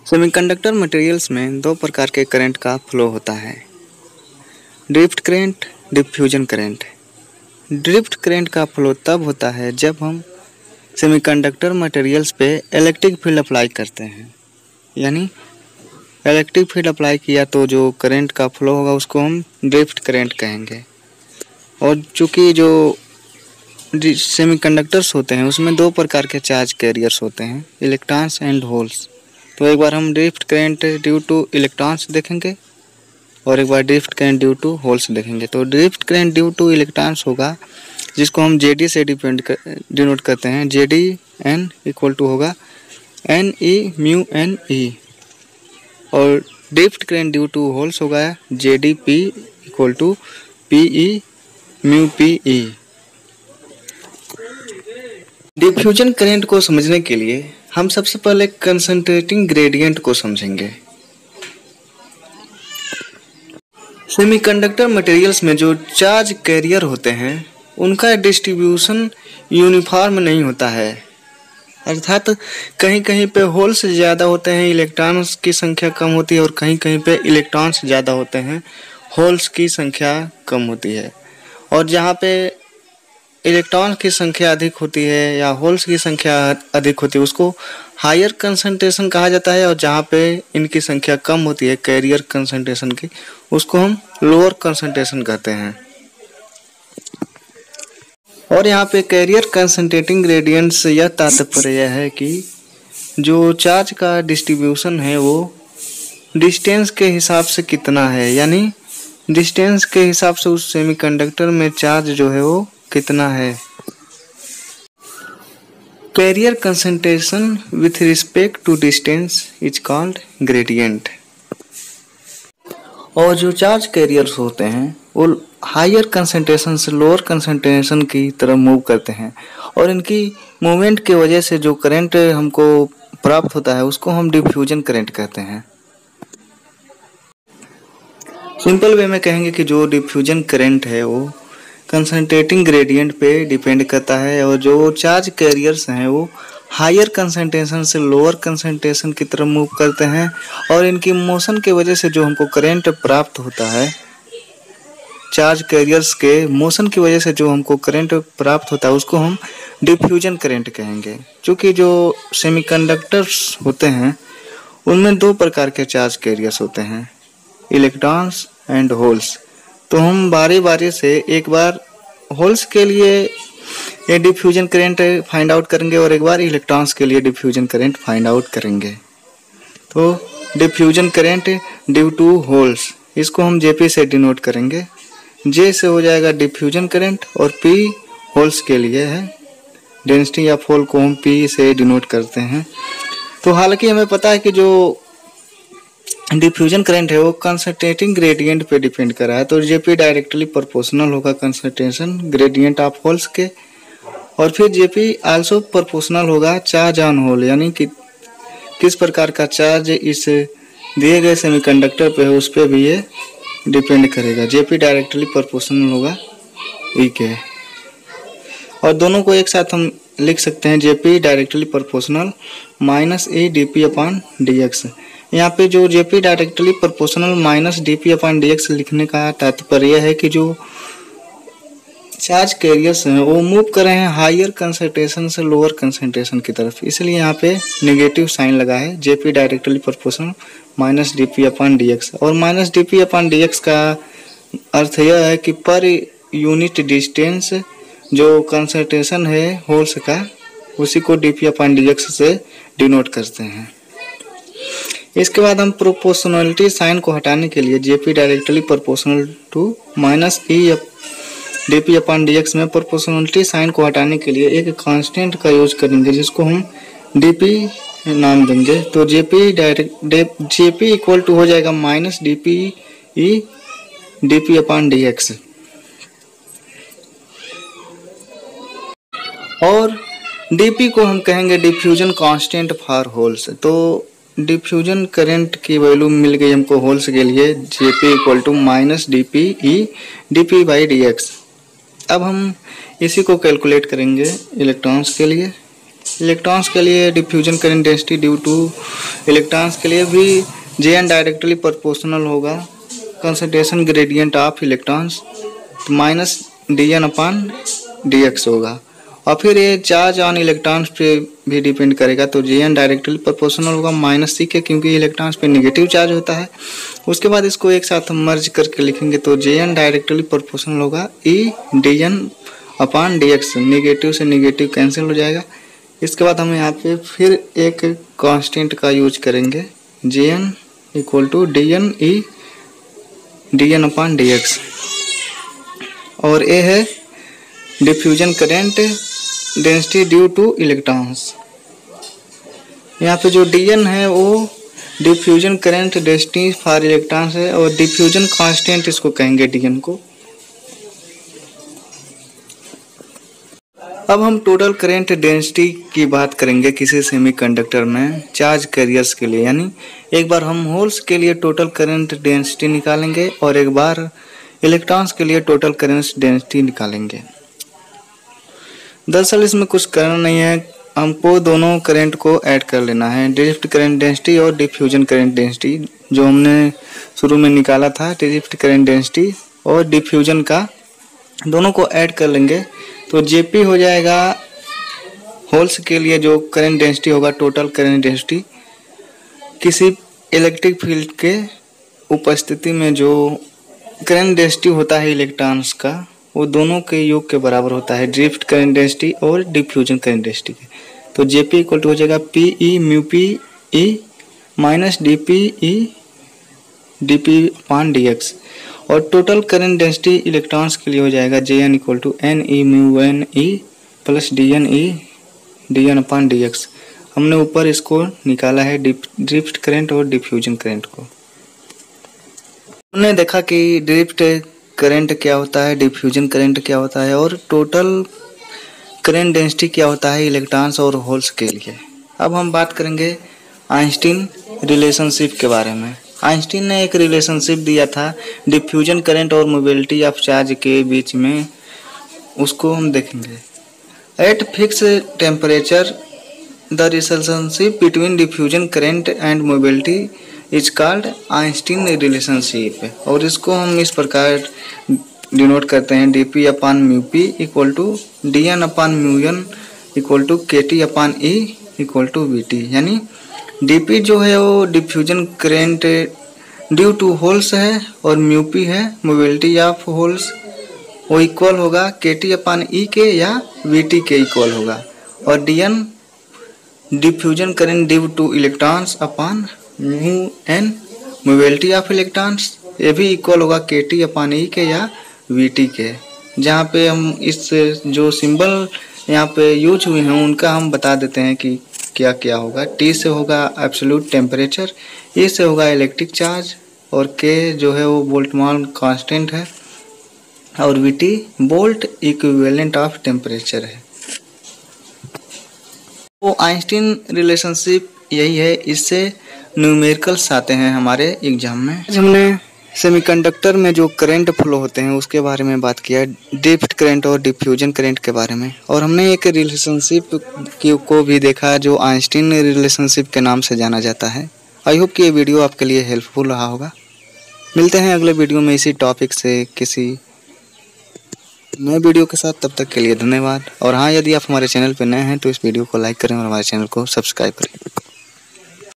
Semiconductor materials में दो प्रकार के करंट का फ्लो होता है, drift current, diffusion current. Drift current का फ्लो तब होता है जब हम सेमीकंडक्टर मटेरियल्स पे इलेक्ट्रिक फील्ड अप्लाई करते हैं, यानी इलेक्ट्रिक फील्ड अप्लाई किया तो जो करंट का फ्लो होगा उसको हम ड्रिफ्ट करंट कहेंगे। और चूँकि जो सेमीकंडक्टर्स होते हैं उसमें दो प्रकार के चार्ज कैरियर्स होते हैं, इलेक्ट्रॉन्स एंड होल्स। तो एक बार हम drift current due to electrons देखेंगे और एक बार drift current due to holes देखेंगे। तो drift current due to electrons होगा जिसको हम जेडी से डिनोट करते हैं। जेडी एन इक्वल टू होगा N E mu N E, और drift current due to holes होगा JD P equal to P E mu P E. Diffusion current को समझने के लिए हम सबसे पहले कंसंट्रेटिंग ग्रेडियंट को समझेंगे। सेमीकंडक्टर मटेरियल्स में जो चार्ज कैरियर होते हैं उनका डिस्ट्रीब्यूशन यूनिफॉर्म नहीं होता है, अर्थात कहीं कहीं पे होल्स ज़्यादा होते हैं, इलेक्ट्रॉन्स की संख्या कम होती है, और कहीं कहीं पे इलेक्ट्रॉन्स ज़्यादा होते हैं, होल्स की संख्या कम होती है। और जहाँ पे इलेक्ट्रॉन की संख्या अधिक होती है या होल्स की संख्या अधिक होती है उसको हायर कंसंट्रेशन कहा जाता है, और जहाँ पे इनकी संख्या कम होती है कैरियर कंसंट्रेशन की उसको हम लोअर कंसंट्रेशन कहते हैं। और यहाँ पे कैरियर कंसंट्रेटिंग ग्रेडियंट से यह तात्पर्य है कि जो चार्ज का डिस्ट्रीब्यूशन है वो डिस्टेंस के हिसाब से कितना है, यानी डिस्टेंस के हिसाब से उस सेमीकंडक्टर में चार्ज जो है वो कितना है। Carrier concentration with respect to distance is called gradient. और जो चार्ज कैरियर्स होते हैं वो हायर कंसंट्रेशन से लोअर कंसंट्रेशन की तरफ मूव करते हैं, और इनकी मूवमेंट की वजह से जो करंट हमको प्राप्त होता है उसको हम डिफ्यूजन करंट कहते हैं। सिंपल वे में कहेंगे कि जो डिफ्यूजन करंट है वो कंसंट्रेटिंग ग्रेडियंट पे डिपेंड करता है, और जो चार्ज कैरियर्स हैं वो हायर कंसंट्रेशन से लोअर कंसंट्रेशन की तरफ मूव करते हैं, और इनकी मोशन की वजह से जो हमको करंट प्राप्त होता है, चार्ज कैरियर्स के मोशन की वजह से जो हमको करंट प्राप्त होता है उसको हम डिफ्यूजन करंट कहेंगे। क्योंकि जो सेमीकंडक्टर्स होते हैं उनमें दो प्रकार के चार्ज कैरियर्स होते हैं, इलेक्ट्रॉन्स एंड होल्स। तो हम बारी बारी से एक बार होल्स के लिए ये डिफ्यूजन करंट फाइंड आउट करेंगे और एक बार इलेक्ट्रॉन्स के लिए डिफ्यूजन करंट फाइंड आउट करेंगे। तो diffusion current due to holes इसको हम जेपी से डिनोट करेंगे। जे से हो जाएगा डिफ्यूजन करंट, और पी होल्स के लिए है डेंसिटी ऑफ होल को हम पी से डिनोट करते हैं। तो हालांकि हमें पता है कि जो डिफ्यूजन करंट है वो कंसंट्रेटिंग ग्रेडियंट पे डिपेंड कर रहा है, तो जेपी डायरेक्टली प्रोपोर्शनल होगा कंसंट्रेशन ग्रेडियंट ऑफ होल्स के, और फिर जेपी आल्सो प्रोपोर्शनल होगा चार्ज ऑन होल, यानी कि किस प्रकार का चार्ज इस दिए गए सेमीकंडक्टर पे है उस पे भी ये डिपेंड करेगा। जेपी डायरेक्टली प्रोपोर्शनल होगा ई के, और दोनों को एक साथ हम लिख सकते हैं JP directly proportional minus A DP upon DX. यहाँ पे जो JP directly proportional minus DP upon DX लिखने का तात्पर्य है कि जो चार्ज कैरियर्स हैं वो मूव कर रहे हैं हायर कंसंट्रेशन से लोअर कंसंट्रेशन की तरफ, इसलिए यहाँ पे नेगेटिव साइन लगा है JP directly proportional minus DP upon DX. और माइनस डीपी अपॉन डीएक्स का अर्थ यह है कि पर यूनिट डिस्टेंस जो कंसंट्रेशन है होल्स का उसी को डीपी अपॉन डीएक्स से डिनोट करते हैं। इसके बाद हम प्रोपोर्शनलिटी साइन को हटाने के लिए JP directly proportional to minus e DP upon DX में प्रोपोर्शनलिटी साइन को हटाने के लिए एक कांस्टेंट का यूज करेंगे जिसको हम डीपी नाम देंगे। तो जेपी इक्वल टू हो जाएगा minus DP e DP upon DX. और डीपी को हम कहेंगे डिफ्यूजन कांस्टेंट फॉर होल्स। तो डिफ्यूजन करंट की वैल्यू मिल गई हमको होल्स के लिए, JP equal to minus DP e DP by DX. अब हम इसी को कैलकुलेट करेंगे इलेक्ट्रॉन्स के लिए। इलेक्ट्रॉन्स के लिए diffusion current density due to electrons के लिए भी Jn डायरेक्टली प्रोपोर्शनल होगा कंसंट्रेशन ग्रेडियंट ऑफ इलेक्ट्रॉन्स तो माइनस dN/dx होगा। और फिर ये चार्ज ऑन इलेक्ट्रॉन्स पे भी डिपेंड करेगा तो Jn डायरेक्टली प्रोपोर्शनल होगा माइनस C के, क्योंकि इलेक्ट्रॉन्स पे नेगेटिव चार्ज होता है। उसके बाद इसको एक साथ हम मर्ज करके लिखेंगे तो Jn डायरेक्टली प्रोपोर्शनल होगा E dN/dx, नेगेटिव से नेगेटिव कैंसिल हो जाएगा। इसके बाद हम यहाँ पे फिर एक कांस्टेंट का यूज करेंगे Jn इक्वल टू dN/dx और ये है diffusion current density due to electrons. यहाँ पे जो Dn है वो diffusion current density for electrons है और डिफ्यूजन कांस्टेंट इसको कहेंगे Dn को। अब हम टोटल करंट डेंसिटी की बात करेंगे किसी सेमीकंडक्टर में चार्ज कैरियर्स के लिए, यानी एक बार हम होल्स के लिए टोटल करंट डेंसिटी निकालेंगे और एक बार इलेक्ट्रॉन्स के लिए टोटल करंट डेंसिटी निकालेंगे। दरअसल इसमें कुछ करना नहीं है, हमको दोनों करंट को ऐड कर लेना है, ड्रिफ्ट करंट डेंसिटी और डिफ्यूजन करंट डेंसिटी जो हमने शुरू में निकाला था। ड्रिफ्ट करंट डेंसिटी और डिफ्यूजन का दोनों को ऐड कर लेंगे तो Jp हो जाएगा होल्स के लिए जो करंट डेंसिटी होगा टोटल करंट डेंसिटी किसी इलेक्ट्रिक फील्ड के उपस्थिति में जो करंट डेंसिटी होता है इलेक्ट्रॉन्स का वो दोनों के योग के बराबर होता है, ड्रिफ्ट करंट डेंसिटी और डिफ्यूजन करंट डेंसिटी के। तो Jp इक्वल टू हो जाएगा Pe mu P E minus dPe dP/dx और टोटल करंट डेंसिटी इलेक्ट्रॉन्स के लिए हो जाएगा Jn equal to Ne mu Ne plus DnE dN/dx। हमने ऊपर इसको निकाला है ड्रिफ्ट करंट और डिफ्यूजन करंट को। हमने देखा कि ड्रिफ्ट करंट क्या होता है, डिफ्यूजन करंट क्या होता है और टोटल करंट डेंसिटी क्या होता है इलेक्ट्रॉन्स और होल्स के लिए। अब हम बात करेंगे आइंस्टीन रिलेशनशिप के बारे में। आइंस्टीन ने एक रिलेशनशिप दिया था डिफ्यूजन करंट और मोबिलिटी ऑफ चार्ज के बीच में, उसको हम देखेंगे। At fix temperature the relationship between diffusion current and mobility is called Einstein relationship और इसको हम इस प्रकार डिनोट करते हैं dP/μP equal to dN/μN equal to kT/E equal to VT, यानी dP जो है वो diffusion current due to holes है और μP है मोबिलिटी ऑफ होल्स, वो इक्वल होगा kT/E के या VT के इक्वल होगा और Dn diffusion current due to electrons upon μN mobility of electrons, ये भी इक्वल होगा kT/E के या VT के। जहाँ पे हम इस जो सिंबल यहाँ पे यूज हुए हैं उनका हम बता देते हैं कि क्या क्या होगा। T से होगा एब्सोल्यूट टेम्परेचर, E से होगा इलेक्ट्रिक चार्ज और K जो है वो बोल्ट्जमान कांस्टेंट है और VT volt equivalent of temperature है। वो आइंस्टीन रिलेशनशिप यही है, इससे न्यूमेरिकल्स आते हैं हमारे एग्जाम में। आज हमने सेमीकंडक्टर में जो करंट फ्लो होते हैं उसके बारे में बात किया, ड्रिफ्ट करंट और डिफ्यूजन करंट के बारे में, और हमने एक रिलेशनशिप को भी देखा जो आइंस्टीन रिलेशनशिप के नाम से जाना जाता है। आई होप कि ये वीडियो आपके लिए हेल्पफुल रहा होगा। मिलते हैं अगले वीडियो में इसी टॉपिक से किसी नए वीडियो के साथ, तब तक के लिए धन्यवाद। और हाँ, यदि आप हमारे चैनल पर नए हैं तो इस वीडियो को लाइक करें और हमारे चैनल को सब्सक्राइब करें।